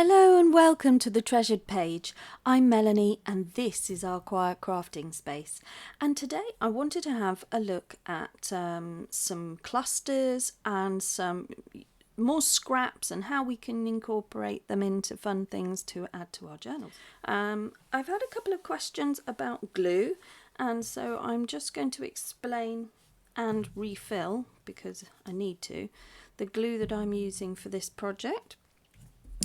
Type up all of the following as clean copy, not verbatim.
Hello and welcome to the Treasured Page. I'm Melanie and this is our quiet crafting space. And today I wanted to have a look at some clusters and some more scraps and how we can incorporate them into fun things to add to our journals. I've had a couple of questions about glue, and so I'm just going to explain and refill, because I need to, the glue that I'm using for this project.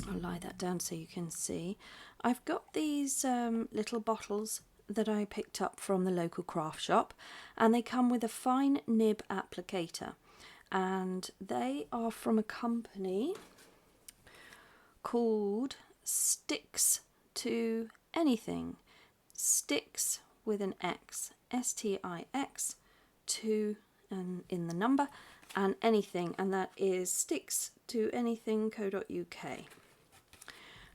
I'll lie that down so you can see. I've got these little bottles that I picked up from the local craft shop, and they come with a fine nib applicator, and they are from a company called Sticks to Anything. Sticks with an X, S-T-I-X, to and in the number, and anything, and that is stickstoanything.co.uk.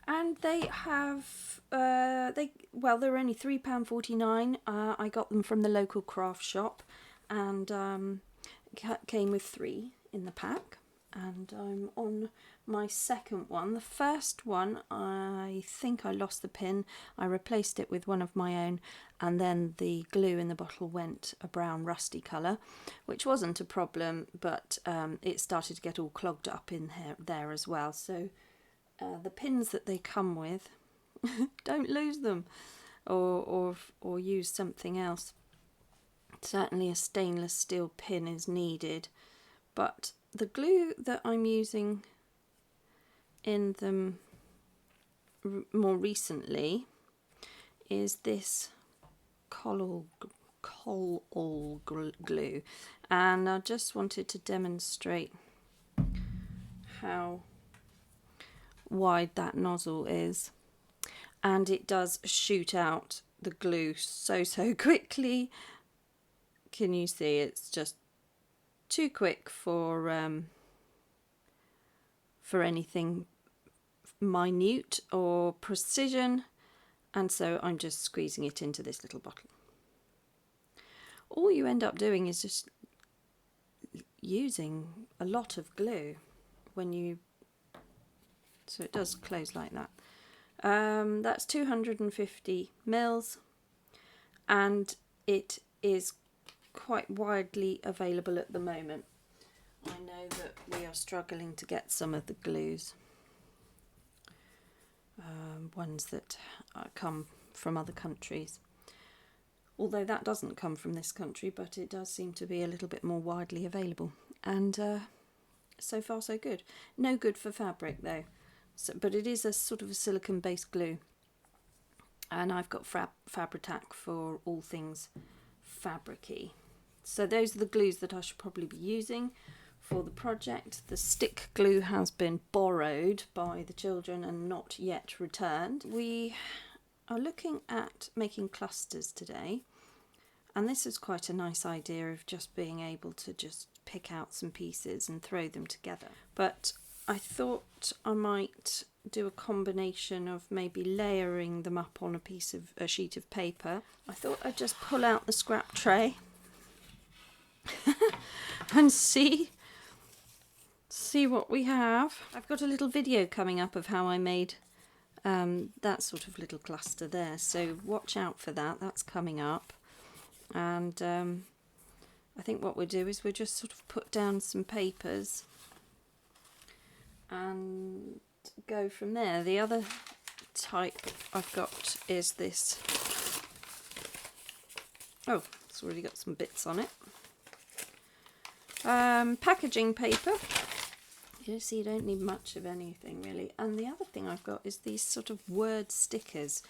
And they have, they're only £3.49. I got them from the local craft shop, and came with 3 in the pack. And I'm on my second one. The first one, I think I lost the pin. I replaced it with one of my own, and then the glue in the bottle went a brown rusty colour, which wasn't a problem, but it started to get all clogged up in there as well. So the pins that they come with, don't lose them, or use something else. Certainly a stainless steel pin is needed, but the glue that I'm using in them more recently is this Collall Glue, and I just wanted to demonstrate how wide that nozzle is, and it does shoot out the glue so quickly. Can you see? It's just too quick for anything minute or precision, and so I'm just squeezing it into this little bottle. All you end up doing is just using a lot of glue when you, so it does close like that. That's 250 mils, and it is quite widely available at the moment. I know that we are struggling to get some of the glues, ones that come from other countries, although that doesn't come from this country, but it does seem to be a little bit more widely available, and so far so good. No good for fabric though, but it is a sort of a silicone based glue, and I've got Fabri-Tac for all things fabricy. So those are the glues that I should probably be using for the project. The stick glue has been borrowed by the children and not yet returned. We are looking at making clusters today, and this is quite a nice idea of just being able to just pick out some pieces and throw them together. But I thought I might do a combination of maybe layering them up on a sheet of paper. I thought I'd just pull out the scrap tray and see what we have. I've got a little video coming up of how I made that sort of little cluster there, so watch out for that. That's coming up, and I think what we'll do is we'll just sort of put down some papers and go from there. The other type I've got is this. Oh, it's already got some bits on it. Packaging paper. You see, you don't need much of anything really. And the other thing I've got is these sort of word stickers.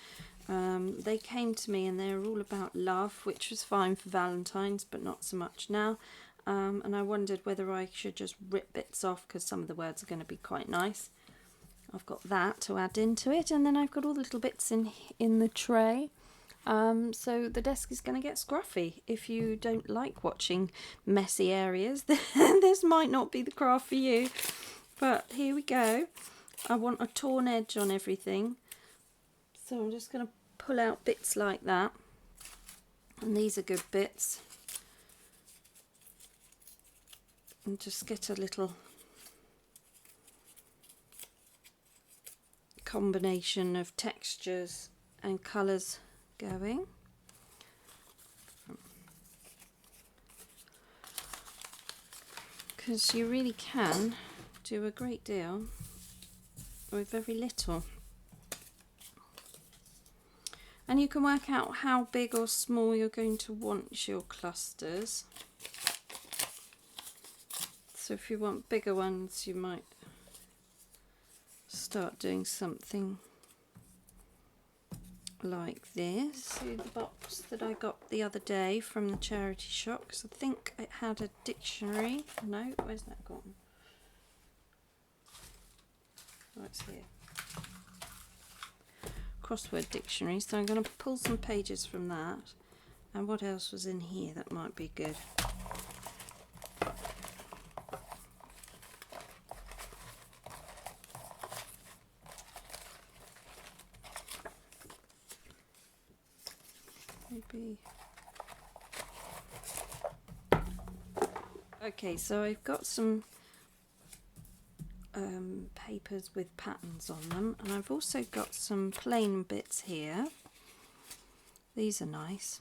They came to me and they're all about love, which was fine for Valentine's, but not so much now. And I wondered whether I should just rip bits off, because some of the words are going to be quite nice. I've got that to add into it, and then I've got all the little bits in the tray. So the desk is going to get scruffy. If you don't like watching messy areas, then this might not be the craft for you. But here we go. I want a torn edge on everything, so I'm just going to pull out bits like that, and these are good bits, and just get a little combination of textures and colours going. Because you really can do a great deal with very little. And you can work out how big or small you're going to want your clusters. So if you want bigger ones, you might start doing something like this. See the box that I got the other day from the charity shop, because I think it had a dictionary. No, where's that gone? Oh, it's here. Crossword dictionary. So I'm going to pull some pages from that. And what else was in here that might be good? Maybe. Okay, so I've got some papers with patterns on them, and I've also got some plain bits here. These are nice.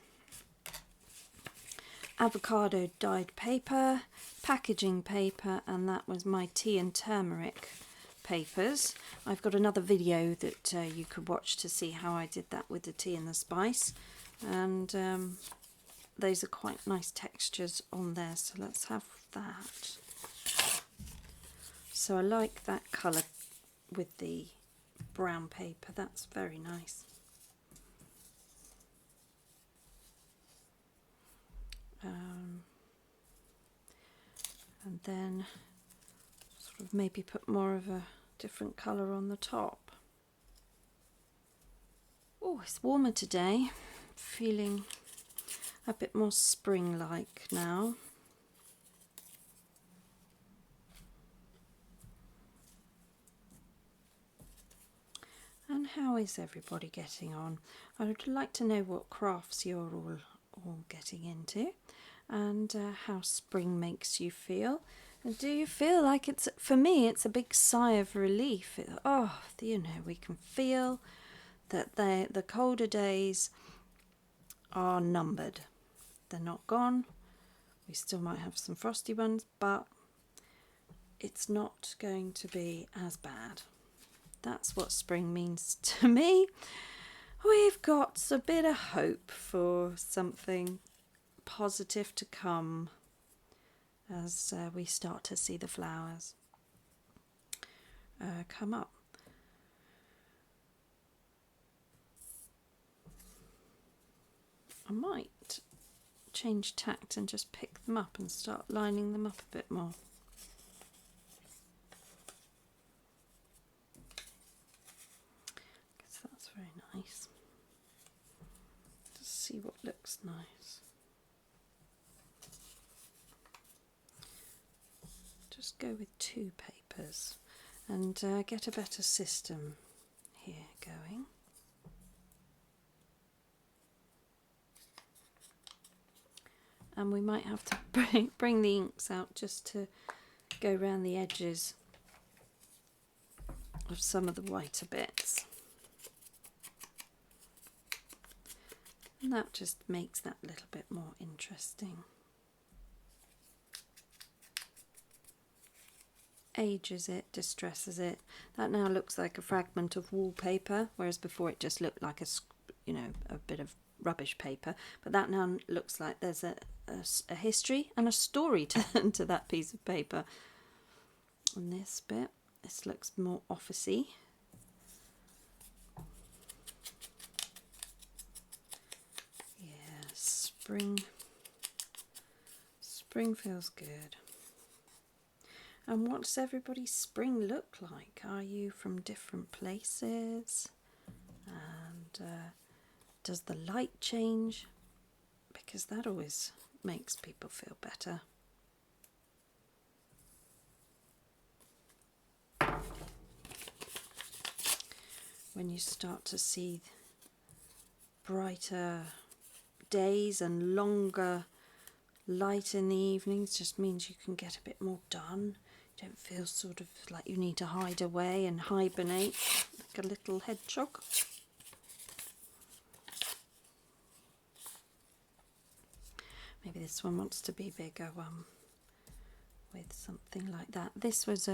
Avocado dyed paper, packaging paper, and that was my tea and turmeric papers. I've got another video that you could watch to see how I did that with the tea and the spice, and those are quite nice textures on there, so let's have that. So I like that colour with the brown paper, that's very nice. And then sort of maybe put more of a different colour on the top. Oh, it's warmer today, feeling a bit more spring-like now. And how is everybody getting on? I would like to know what crafts you're all getting into, and how spring makes you feel. And do you feel like it's, for me, it's a big sigh of relief. You know, we can feel that the colder days are numbered. They're not gone. We still might have some frosty ones, but it's not going to be as bad. That's what spring means to me. We've got a bit of hope for something positive to come as we start to see the flowers come up. I might change tact and just pick them up and start lining them up a bit more. That's very nice. Just see what looks nice. Just go with 2 papers and get a better system here going. And we might have to bring the inks out just to go around the edges of some of the whiter bits. And that just makes that little bit more interesting. Ages it, distresses it. That now looks like a fragment of wallpaper, whereas before it just looked like a bit of rubbish paper. But that now looks like there's a history and a story to that piece of paper. And this bit, this looks more officey. Spring feels good. And what does everybody's spring look like? Are you from different places? And does the light change? Because that always makes people feel better. When you start to see brighter days and longer light in the evenings, just means you can get a bit more done. You don't feel sort of like you need to hide away and hibernate. a little hedgehog. Maybe this one wants to be bigger one with something like that. This was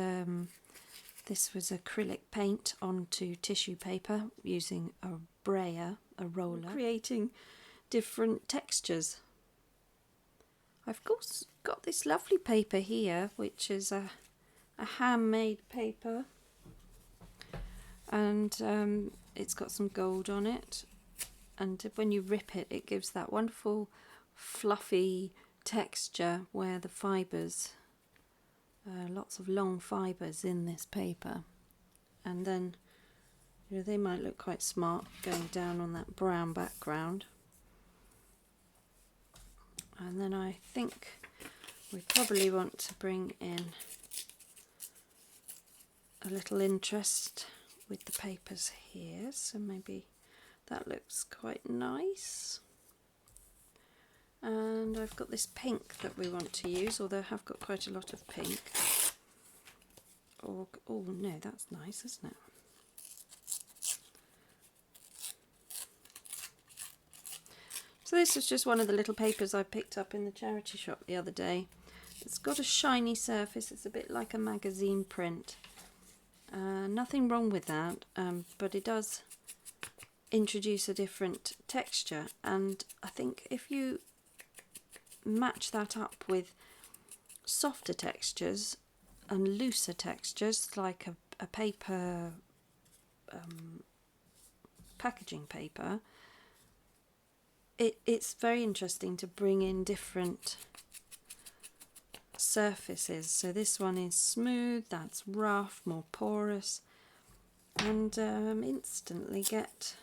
acrylic paint onto tissue paper using a brayer, a roller, creating different textures. I've got this lovely paper here, which is a handmade paper, and it's got some gold on it, and when you rip it, it gives that wonderful fluffy texture where the fibres, lots of long fibres in this paper, and then they might look quite smart going down on that brown background. And then I think we probably want to bring in a little interest with the papers here, so maybe that looks quite nice. And I've got this pink that we want to use, although I have got quite a lot of pink. Oh no, that's nice, isn't it? So this is just one of the little papers I picked up in the charity shop the other day. It's got a shiny surface, it's a bit like a magazine print. Nothing wrong with that, but it does introduce a different texture, and I think if you match that up with softer textures and looser textures like a paper, packaging paper, it's very interesting to bring in different surfaces. So this one is smooth, that's rough, more porous, and instantly get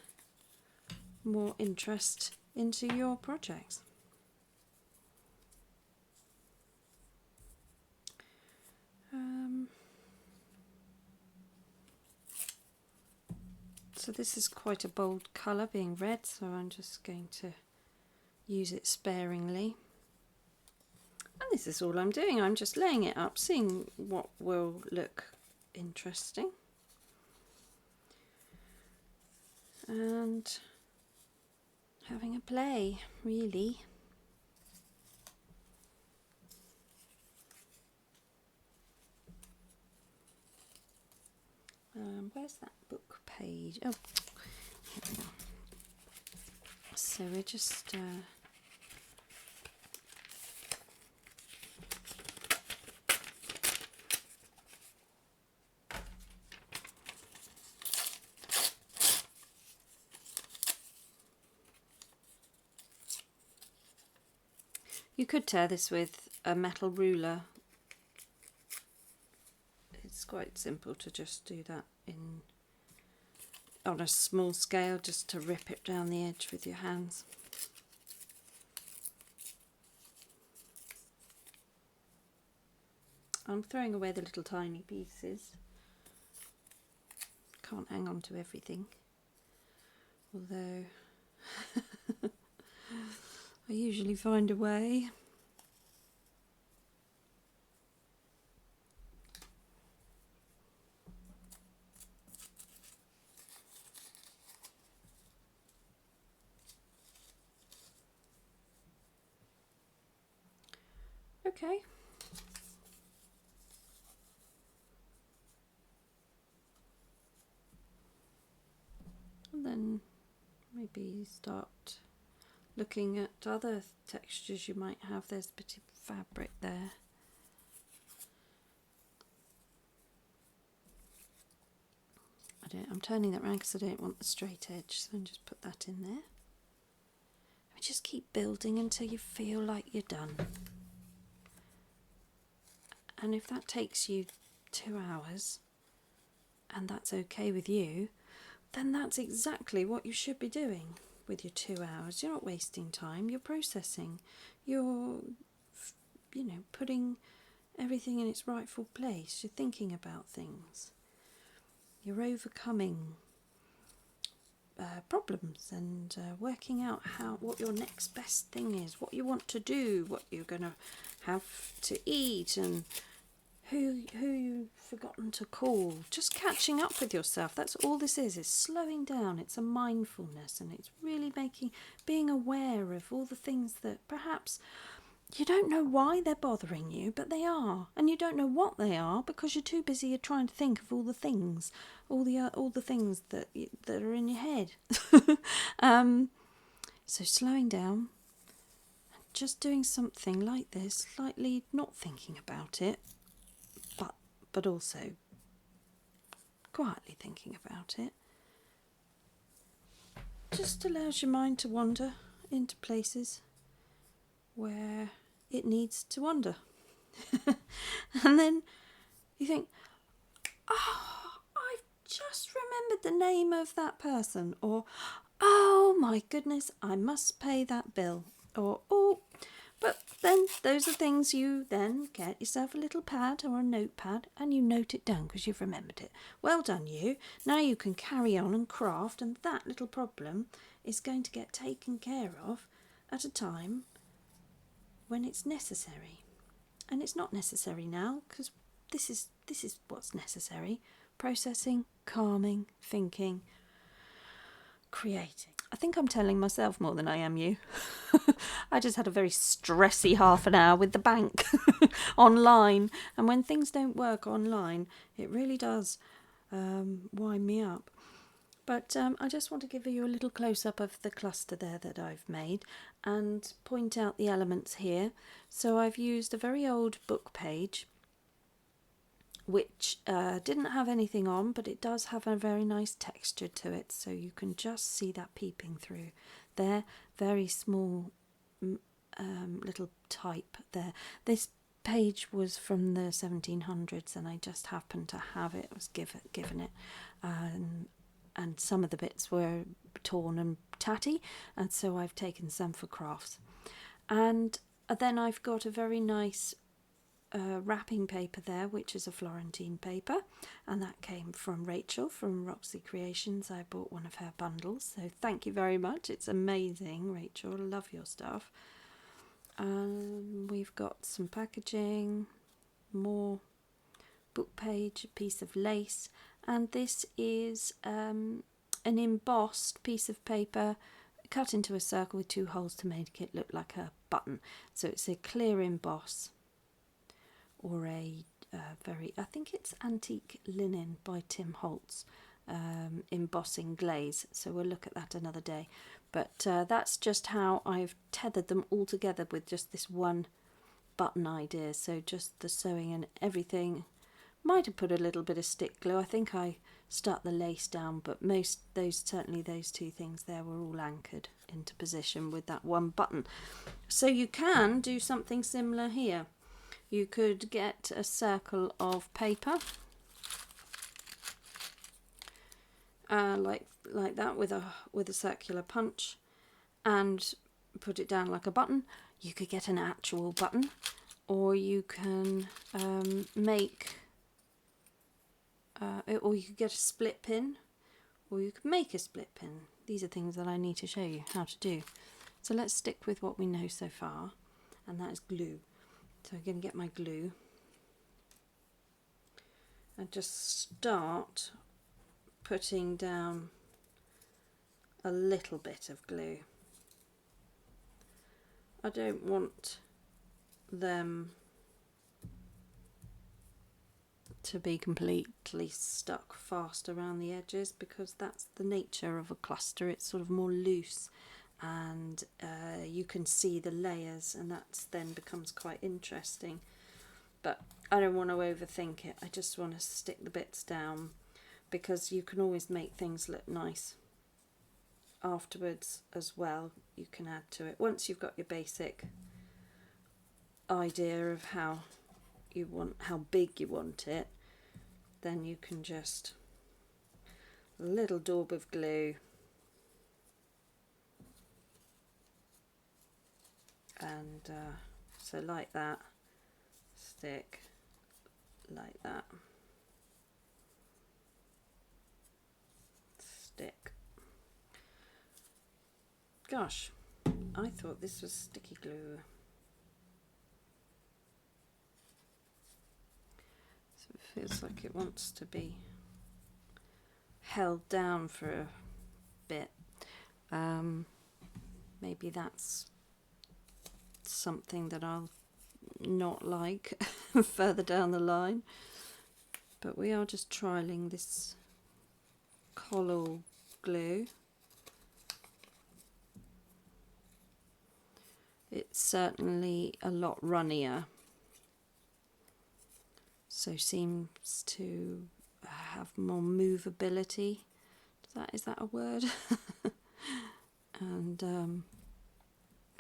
more interest into your projects. So this is quite a bold colour, being red, so I'm just going to use it sparingly. And this is all I'm doing, I'm just laying it up, seeing what will look interesting. And having a play, really. Where's that book page? Oh, here we are. So we're just you could tear this with a metal ruler. It's quite simple to just do that on a small scale, just to rip it down the edge with your hands. I'm throwing away the little tiny pieces. Can't hang on to everything, although I usually find a way. Okay. And then maybe start looking at other textures you might have. There's a bit of fabric there. I'm turning that around because I don't want the straight edge, so I'll just put that in there. And just keep building until you feel like you're done. And if that takes you 2 hours, and that's okay with you, then that's exactly what you should be doing with your 2 hours. You're not wasting time, you're processing. You're, putting everything in its rightful place. You're thinking about things. You're overcoming problems and working out what your next best thing is, what you want to do, what you're going to have to eat, and who you've forgotten to call. Just catching up with yourself. That's all this is slowing down. It's a mindfulness, and it's really being aware of all the things that perhaps you don't know why they're bothering you, but they are, and you don't know what they are because you're too busy trying to think of all the things, all the things that are in your head. So slowing down, just doing something like this, slightly not thinking about it, but also quietly thinking about it, just allows your mind to wander into places where it needs to wander. And then you think, oh, I've just remembered the name of that person, or oh my goodness, I must pay that bill, or oh, but then those are things you then get yourself a little pad or a notepad and you note it down because you've remembered it. Well done you. Now you can carry on and craft, and that little problem is going to get taken care of at a time when it's necessary. And it's not necessary now because this is what's necessary. Processing, calming, thinking, creating. I think I'm telling myself more than I am you. I just had a very stressy half an hour with the bank online, and when things don't work online, it really does wind me up. But I just want to give you a little close-up of the cluster there that I've made and point out the elements here. So I've used a very old book page which didn't have anything on, but it does have a very nice texture to it, so you can just see that peeping through there. Very small little type there. This page was from the 1700s and I just happened to have it. I was given it, and some of the bits were torn and tatty, and so I've taken some for crafts. And then I've got a very nice wrapping paper there, which is a Florentine paper, and that came from Rachel from Roxy Creations. I bought one of her bundles, so thank you very much. It's amazing, Rachel. I love your stuff. We've got some packaging, more book page, a piece of lace, and this is an embossed piece of paper cut into a circle with 2 holes to make it look like a button. So it's a clear emboss, or a I think it's Antique Linen by Tim Holtz, embossing glaze. So we'll look at that another day. But that's just how I've tethered them all together with just this one button idea. So just the sewing and everything. Might have put a little bit of stick glue. I think I stuck the lace down, but certainly those 2 things there were all anchored into position with that one button. So you can do something similar here. You could get a circle of paper like that with a circular punch and put it down like a button. You could get an actual button, or you can or you could get a split pin, or you could make a split pin. These are things that I need to show you how to do. So let's stick with what we know so far, and that is glue. So I'm going to get my glue and just start putting down a little bit of glue. I don't want them to be completely stuck fast around the edges, because that's the nature of a cluster. It's sort of more loose, and you can see the layers, and that then becomes quite interesting. But I don't want to overthink it. I just want to stick the bits down, because you can always make things look nice afterwards as well. You can add to it once you've got your basic idea of how big you want it. Then you can just a little daub of glue and so like that, stick like that, stick. Gosh, I thought this was sticky glue. Feels like it wants to be held down for a bit. Maybe that's something that I'll not like further down the line. But we are just trialling this Collall Glue. It's certainly a lot runnier, so seems to have more movability. Is that a word? And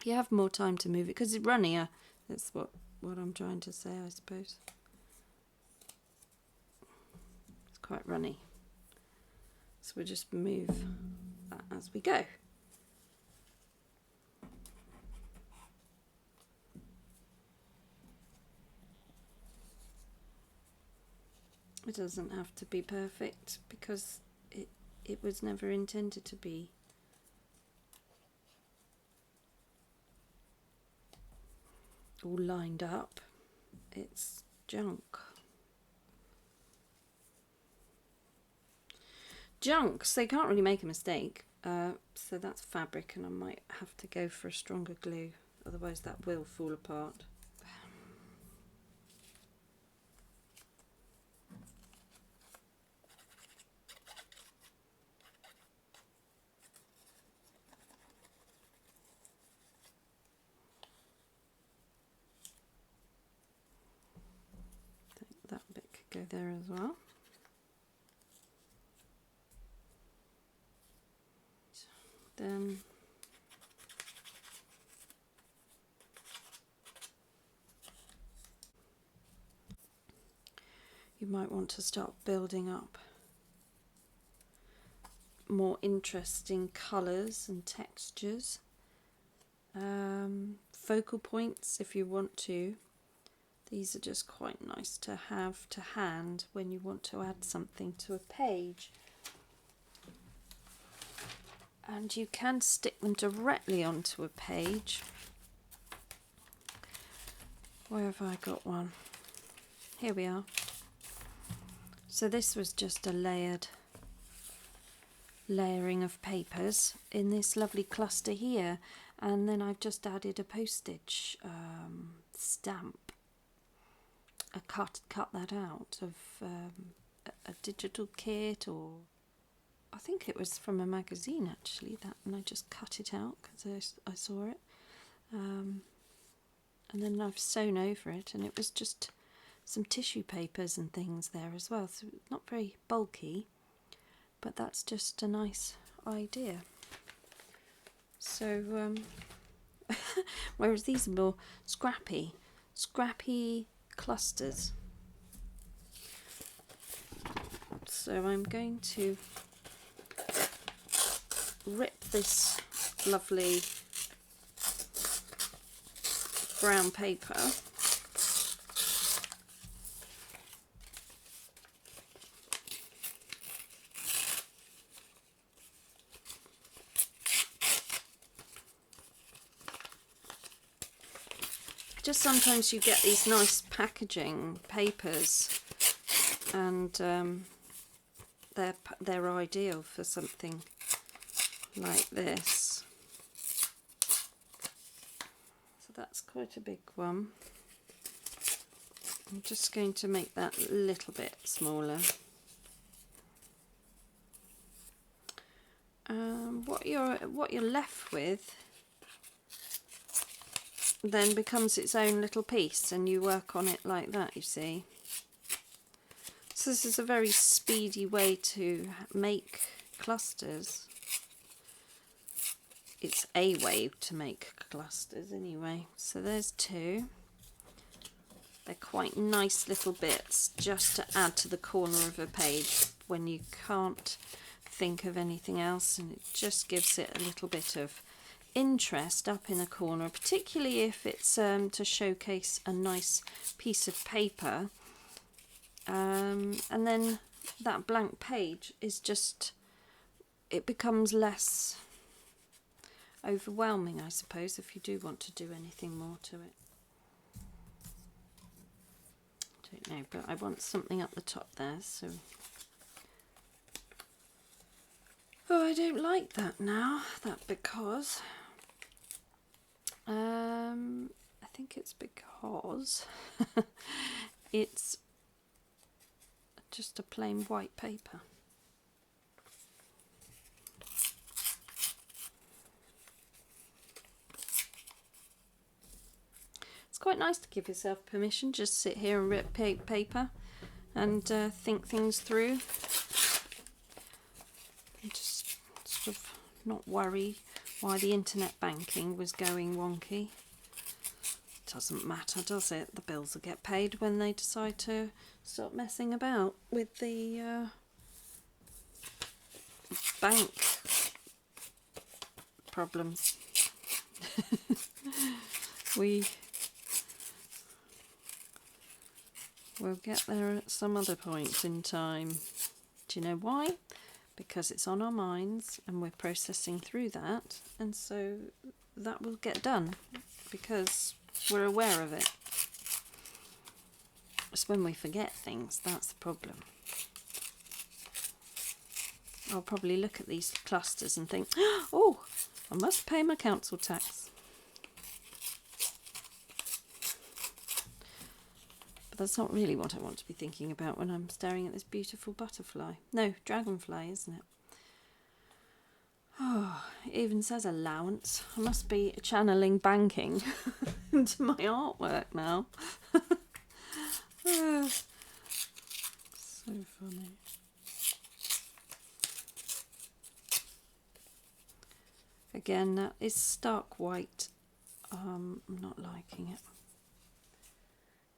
you have more time to move it because it's runnier. That's what I'm trying to say, I suppose. It's quite runny. So we'll just move that as we go. It doesn't have to be perfect because it was never intended to be. All lined up. It's junk. So they can't really make a mistake. So that's fabric, and I might have to go for a stronger glue, otherwise that will fall apart. That bit could go there as well. Then you might want to start building up more interesting colours and textures. Focal points if you want to. These are just quite nice to have to hand when you want to add something to a page. And you can stick them directly onto a page. Where have I got one? Here we are. So this was just a layering of papers in this lovely cluster here, and then I've just added a postage stamp. I cut that out of a digital kit, or I think it was from a magazine actually, that, and I just cut it out because I saw it, and then I've sewn over it, and it was just some tissue papers and things there as well, so it's not very bulky, but that's just a nice idea. So whereas these are more scrappy clusters. So I'm going to rip this lovely brown paper just sometimes you get these nice packaging papers, and they're ideal for something like this. So that's quite a big one. I'm just going to make that a little bit smaller. What you're left with then becomes its own little piece, and you work on it like that, you see. So this is a very speedy way to make clusters. It's a way to make clusters anyway. So there's two. They're quite nice little bits just to add to the corner of a page when you can't think of anything else, and it just gives it a little bit of interest up in a corner, particularly if it's to showcase a nice piece of paper, and then that blank page is just, it becomes less overwhelming, I suppose, if you do want to do anything more to it. don't know, but I want something up the top there, so... Oh, I don't like that now, that because... I think it's because it's just a plain white paper. It's quite nice to give yourself permission, just sit here and rip paper and think things through. And just sort of not worry why the internet banking was going wonky. Doesn't matter, does it? The bills will get paid when they decide to stop messing about with the bank problems. We will get there at some other point in time. Do you know why? Because it's on our minds and we're processing through that, and so that will get done because we're aware of it. It's when we forget things, that's the problem. I'll probably look at these clusters and think, oh, I must pay my council tax. But that's not really what I want to be thinking about when I'm staring at this beautiful butterfly. No, dragonfly, isn't it? Oh, it even says allowance. I must be channeling banking into my artwork now. So funny. Again, that is stark white. I'm not liking it.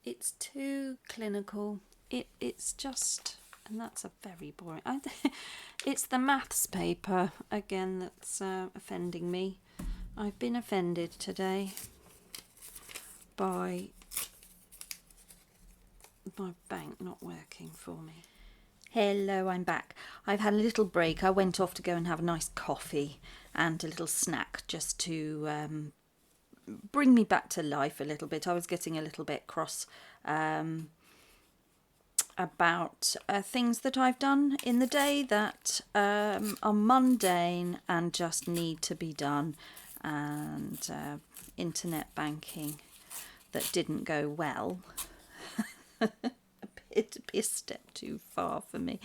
It's too clinical. It's just, and that's a very boring. It's the maths paper again that's offending me. I've been offended today by my bank not working for me. Hello, I'm back. I've had a little break. I went off to go and have a nice coffee and a little snack just to bring me back to life a little bit. I was getting a little bit cross about things that I've done in the day that are mundane and just need to be done, and internet banking that didn't go well. It'd be a step too far for me.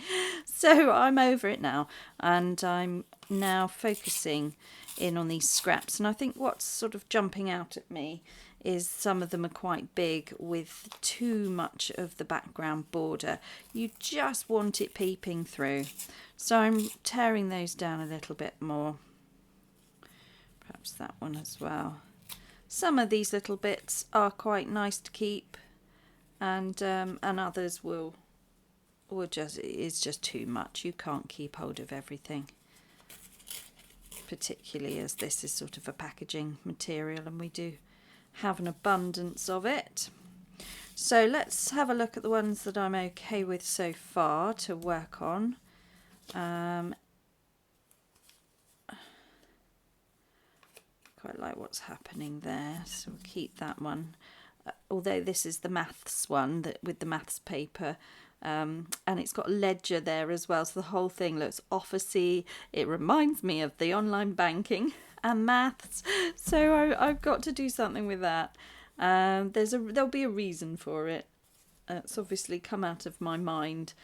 So I'm over it now, and I'm now focusing in on these scraps. And I think what's sort of jumping out at me is some of them are quite big with too much of the background border. You just want it peeping through. So I'm tearing those down a little bit more. Perhaps that one as well. Some of these little bits are quite nice to keep, and others is just too much. You can't keep hold of everything, particularly as this is sort of a packaging material and we do have an abundance of it. So let's have a look at the ones that I'm okay with so far to work on. Quite like what's happening there, so we'll keep that one. Although this is the maths one that with the maths paper, and it's got a ledger there as well, so the whole thing looks officey. It reminds me of the online banking and maths, so I've got to do something with that. There'll be a reason for it. It's obviously come out of my mind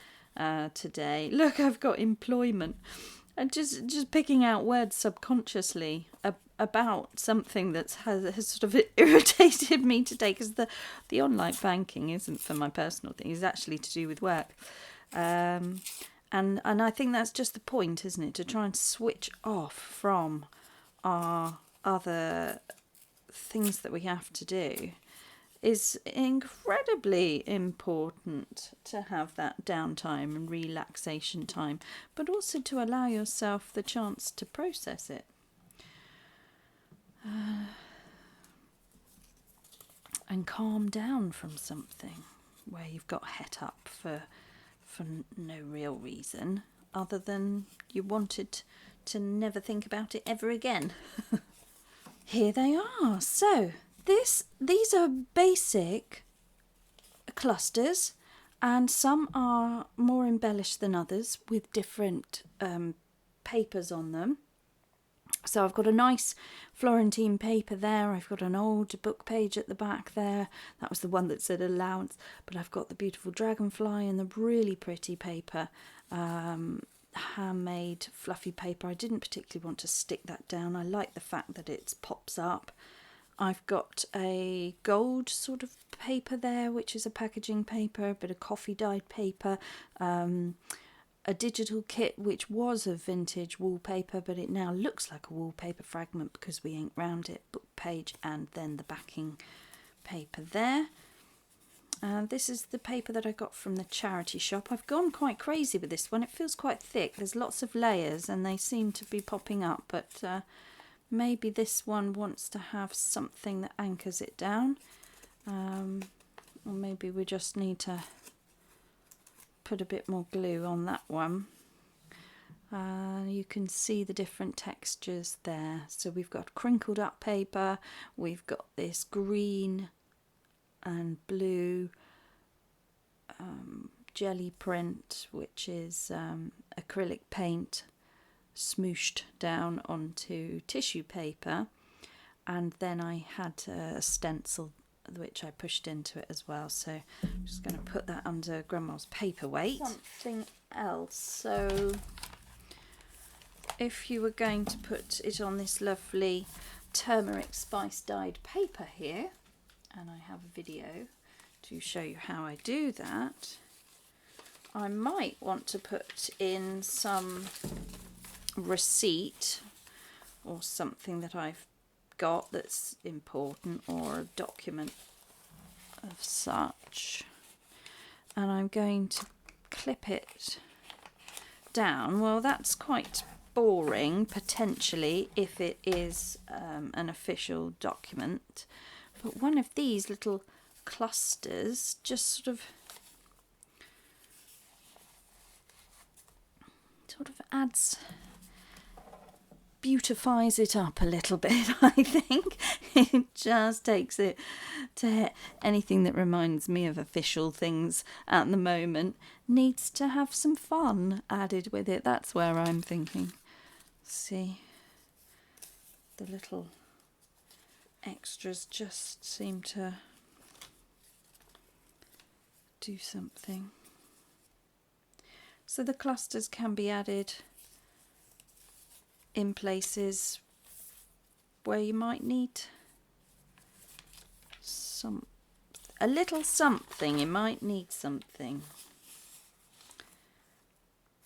today. Look, I've got employment, and just picking out words subconsciously about something that has sort of irritated me today, because the online banking isn't for my personal thing, it's actually to do with work. And I think that's just the point, isn't it? To try and switch off from our other things that we have to do is incredibly important, to have that downtime and relaxation time, but also to allow yourself the chance to process it. And calm down from something where you've got het up for no real reason other than you wanted to never think about it ever again. Here they are. So these are basic clusters, and some are more embellished than others with different papers on them. So I've got a nice Florentine paper there. I've got an old book page at the back there. That was the one that said allowance. But I've got the beautiful dragonfly and the really pretty paper, handmade fluffy paper. I didn't particularly want to stick that down. I like the fact that it pops up. I've got a gold sort of paper there, which is a packaging paper, a bit of coffee dyed paper, a digital kit which was a vintage wallpaper, but it now looks like a wallpaper fragment because we inked round it, book page, and then the backing paper there. This is the paper that I got from the charity shop. I've gone quite crazy with this one. It feels quite thick. There's lots of layers and they seem to be popping up, but maybe this one wants to have something that anchors it down. Or maybe we just need to put a bit more glue on that one. You can see the different textures there. So we've got crinkled up paper, we've got this green and blue jelly print, which is acrylic paint smooshed down onto tissue paper, and then I had a stencil which I pushed into it as well. So I'm just going to put that under Grandma's paperweight. Something else. So if you were going to put it on this lovely turmeric spice dyed paper here, and I have a video to show you how I do that, I might want to put in some receipt or something that I've got that's important, or a document of such, and I'm going to clip it down. Well, that's quite boring potentially if it is an official document, but one of these little clusters just sort of adds, beautifies it up a little bit. I think it just takes it to anything that reminds me of official things at the moment needs to have some fun added with it. That's where I'm thinking. See, the little extras just seem to do something. So the clusters can be added in places where you might need a little something. You might need something.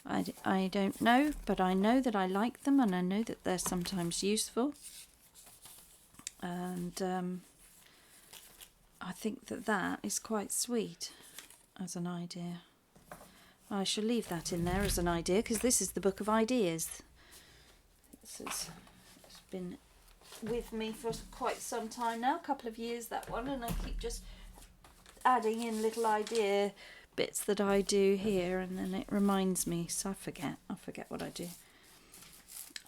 I don't know, but I know that I like them, and I know that they're sometimes useful, and I think that is quite sweet as an idea. I shall leave that in there as an idea, because this is the book of ideas. It's been with me for quite some time now, a couple of years, that one, and I keep just adding in little idea bits that I do here, and then it reminds me, so I forget what I do.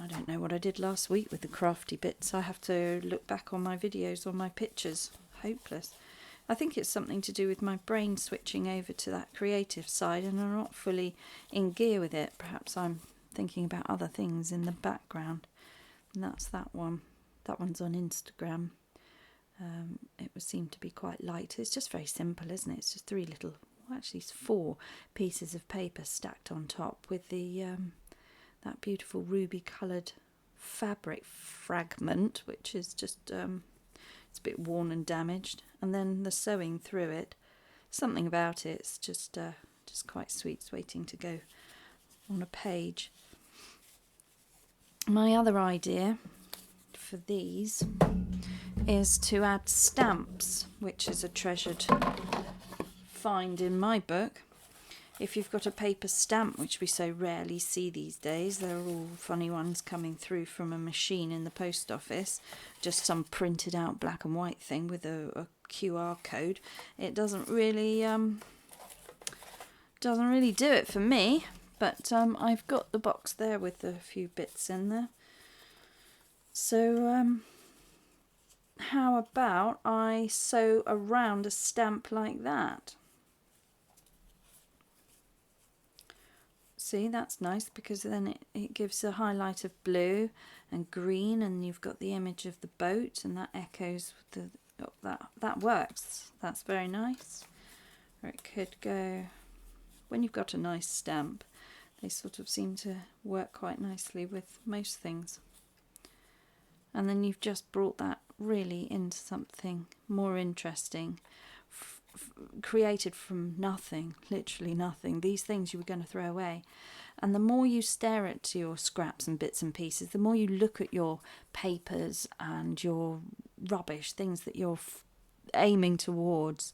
I don't know what I did last week with the crafty bits. I have to look back on my videos or my pictures. Hopeless. I think it's something to do with my brain switching over to that creative side, and I'm not fully in gear with it. Perhaps I'm thinking about other things in the background. And that's that one. That one's on Instagram. It would seem to be quite light. It's just very simple, isn't it? It's just three little, well, actually it's 4 pieces of paper stacked on top with the that beautiful ruby coloured fabric fragment, which is just it's a bit worn and damaged, and then the sewing through it. Something about it's just quite sweet. It's waiting to go on a page. My other idea for these is to add stamps, which is a treasured find in my book. If you've got a paper stamp, which we so rarely see these days, there are all funny ones coming through from a machine in the post office, just some printed out black and white thing with a QR code. It doesn't really do it for me, but I've got the box there with a few bits in there. So how about I sew around a stamp like that? See, that's nice because then it gives a highlight of blue and green, and you've got the image of the boat, and that echoes with the that works. That's very nice. Or it could go, when you've got a nice stamp, they sort of seem to work quite nicely with most things. And then you've just brought that really into something more interesting, created from nothing, literally nothing. These things you were going to throw away. And the more you stare at your scraps and bits and pieces, the more you look at your papers and your rubbish, things that you're aiming towards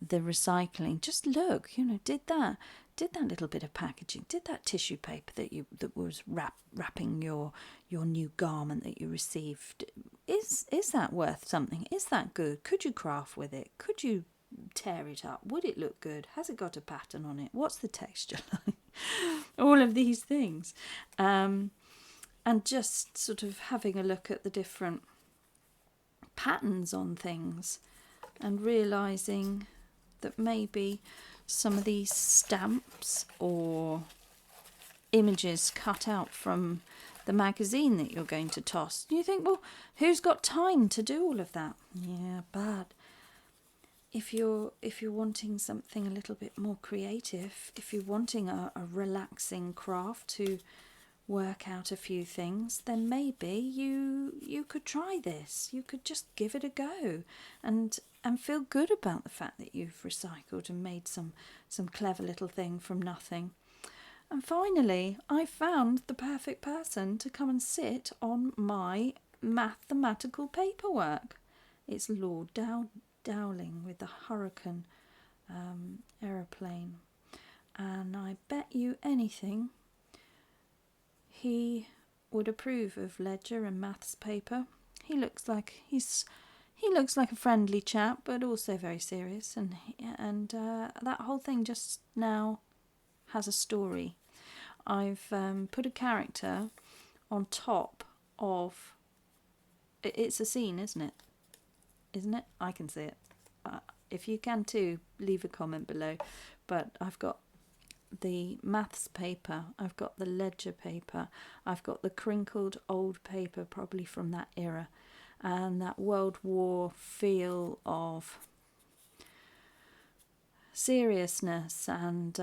the recycling. Just look, did that little bit of packaging, did that tissue paper that was wrapping your new garment that you received, is that worth something? Is that good? Could you craft with it? Could you tear it up? Would it look good? Has it got a pattern on it? What's the texture like? All of these things, and just sort of having a look at the different patterns on things and realising that maybe some of these stamps or images cut out from the magazine that you're going to toss, you think, well, who's got time to do all of that? Yeah, but if you're wanting something a little bit more creative, if you're wanting a relaxing craft to work out a few things, then maybe you could try this. You could just give it a go and feel good about the fact that you've recycled and made some clever little thing from nothing. And finally, I found the perfect person to come and sit on my mathematical paperwork. It's Lord Dowling with the Hurricane aeroplane. And I bet you anything he would approve of ledger and maths paper. He looks like a friendly chap, but also very serious, and that whole thing just now has a story. I've put a character on top of. It's a scene, isn't it? Isn't it? I can see it. If you can too, leave a comment below. But I've got the maths paper, I've got the ledger paper, I've got the crinkled old paper, probably from that era, and that World War feel of seriousness and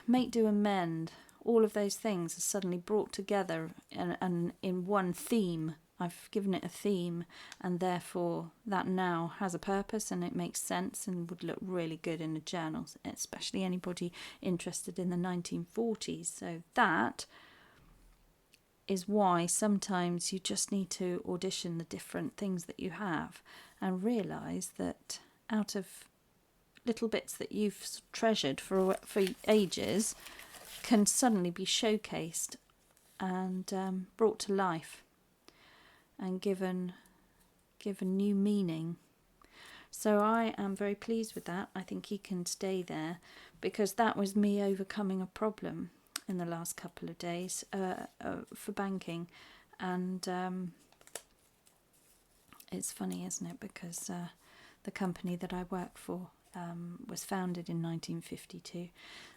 make, do and mend. All of those things are suddenly brought together and in one theme. I've given it a theme, and therefore that now has a purpose and it makes sense and would look really good in a journal, especially anybody interested in the 1940s. So that is why sometimes you just need to audition the different things that you have and realise that out of little bits that you've treasured for ages can suddenly be showcased and brought to life and given new meaning. So I am very pleased with that. I think he can stay there because that was me overcoming a problem in the last couple of days for banking. And it's funny, isn't it? Because the company that I work for was founded in 1952.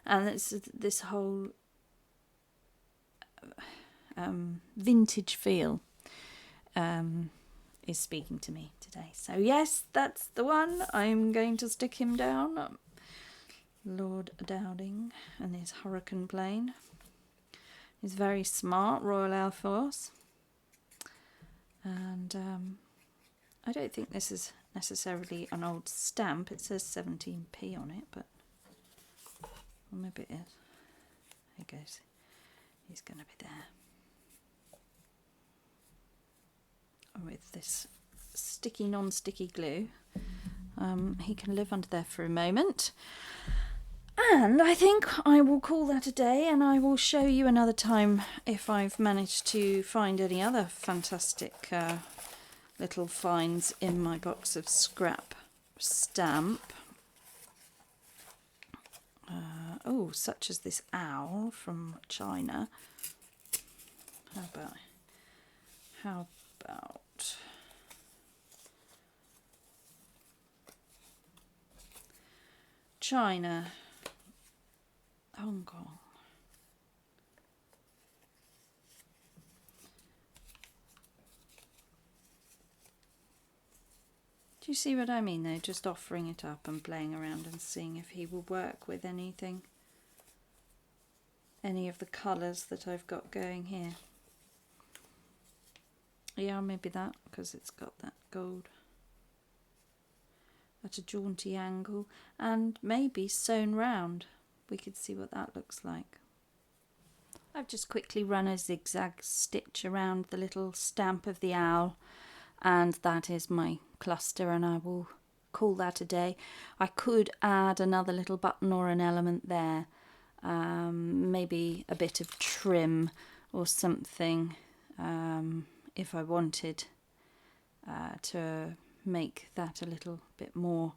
And it's this whole vintage feel is speaking to me today. So yes, that's the one. I'm going to stick him down. Lord Dowling and his Hurricane plane. He's very smart, Royal Air Force. And I don't think this is necessarily an old stamp. It says 17p on it, but well, maybe it is. There he goes. He's going to be there. With this sticky, non-sticky glue. He can live under there for a moment. And I think I will call that a day, and I will show you another time if I've managed to find any other fantastic little finds in my box of scrap stamp. Such as this owl from China. How about China, Hong Kong. Do you see what I mean though? Just offering it up and playing around and seeing if he will work with anything. Any of the colours that I've got going here. Yeah, maybe that, because it's got that gold at a jaunty angle, and maybe sewn round. We could see what that looks like. I've just quickly run a zigzag stitch around the little stamp of the owl, and that is my cluster, and I will call that a day. I could add another little button or an element there, maybe a bit of trim or something, if I wanted to make that a little bit more.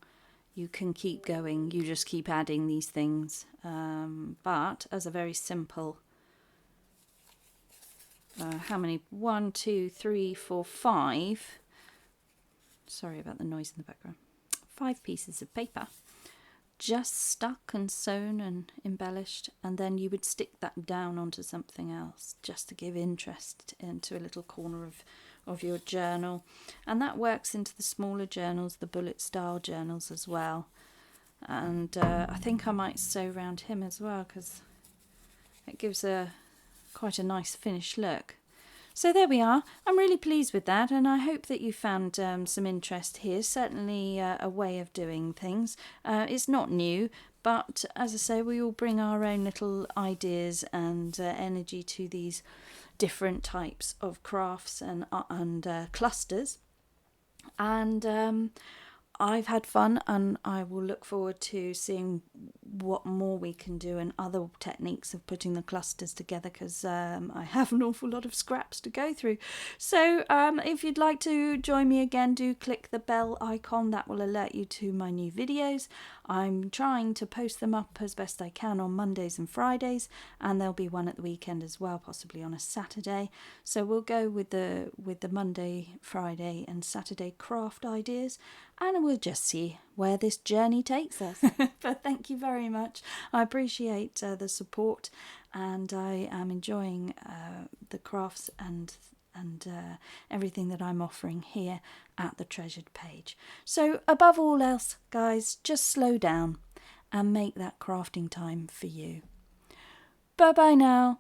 You can keep going, you just keep adding these things, but as a very simple, how many? 1, 2, 3, 4, 5. Sorry about the noise in the background. 5 pieces of paper, just stuck and sewn and embellished, and then you would stick that down onto something else just to give interest into a little corner of your journal. And that works into the smaller journals, the bullet style journals as well. And I think I might sew around him as well, because it gives quite a nice finished look. So there we are. I'm really pleased with that, and I hope that you found some interest here. Certainly a way of doing things. It's not new, but as I say, we all bring our own little ideas and energy to these different types of crafts and clusters. And I've had fun, and I will look forward to seeing what more we can do and other techniques of putting the clusters together, because I have an awful lot of scraps to go through. So if you'd like to join me again, do click the bell icon. That will alert you to my new videos. I'm trying to post them up as best I can on Mondays and Fridays, and there'll be one at the weekend as well, possibly on a Saturday. So we'll go with the Monday, Friday and Saturday craft ideas, and we'll just see where this journey takes us. But thank you very much. I appreciate the support, and I am enjoying the crafts and everything that I'm offering here at the Treasured Page. So above all else, guys, just slow down and make that crafting time for you. Bye bye now.